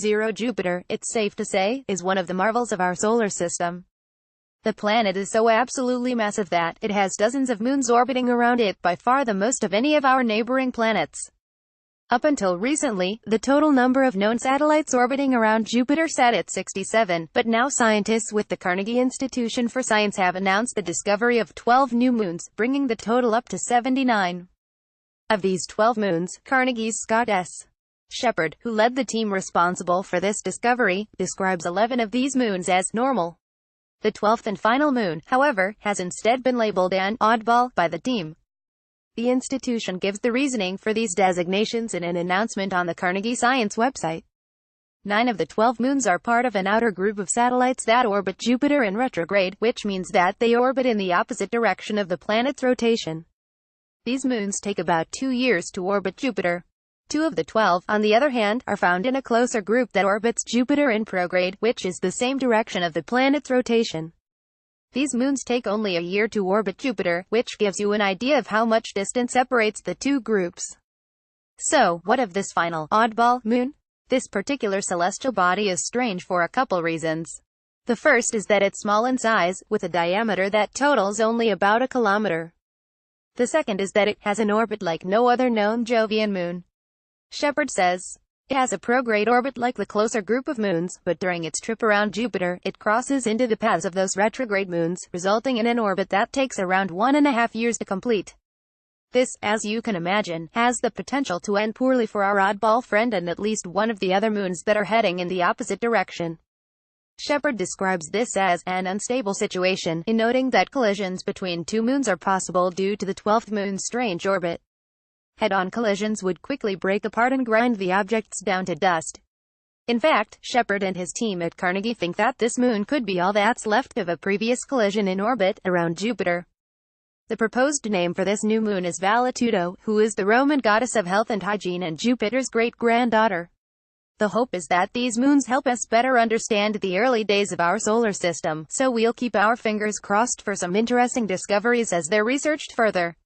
0 Jupiter, it's safe to say, is one of the marvels of our solar system. The planet is so absolutely massive that it has dozens of moons orbiting around it, by far the most of any of our neighboring planets. Up until recently, the total number of known satellites orbiting around Jupiter sat at 67, but now scientists with the Carnegie Institution for Science have announced the discovery of 12 new moons, bringing the total up to 79. Of these 12 moons, Carnegie's Scott S. Shepard, who led the team responsible for this discovery, describes 11 of these moons as normal. The 12th and final moon, however, has instead been labeled an oddball by the team. The institution gives the reasoning for these designations in an announcement on the Carnegie Science website. 9 of the 12 moons are part of an outer group of satellites that orbit Jupiter in retrograde, which means that they orbit in the opposite direction of the planet's rotation. These moons take about 2 years to orbit Jupiter. 2 of the 12, on the other hand, are found in a closer group that orbits Jupiter in prograde, which is the same direction of the planet's rotation. These moons take only a year to orbit Jupiter, which gives you an idea of how much distance separates the two groups. So, what of this final, oddball, moon? This particular celestial body is strange for a couple reasons. The first is that it's small in size, with a diameter that totals only about a kilometer. The second is that it has an orbit like no other known Jovian moon. Shepard says, it has a prograde orbit like the closer group of moons, but during its trip around Jupiter, it crosses into the paths of those retrograde moons, resulting in an orbit that takes around 1.5 years to complete. This, as you can imagine, has the potential to end poorly for our oddball friend and at least one of the other moons that are heading in the opposite direction. Shepard describes this as an unstable situation, in noting that collisions between two moons are possible due to the 12th moon's strange orbit. Head-on collisions would quickly break apart and grind the objects down to dust. In fact, Shepard and his team at Carnegie think that this moon could be all that's left of a previous collision in orbit around Jupiter. The proposed name for this new moon is Valetudo, who is the Roman goddess of health and hygiene and Jupiter's great-granddaughter. The hope is that these moons help us better understand the early days of our solar system, so we'll keep our fingers crossed for some interesting discoveries as they're researched further.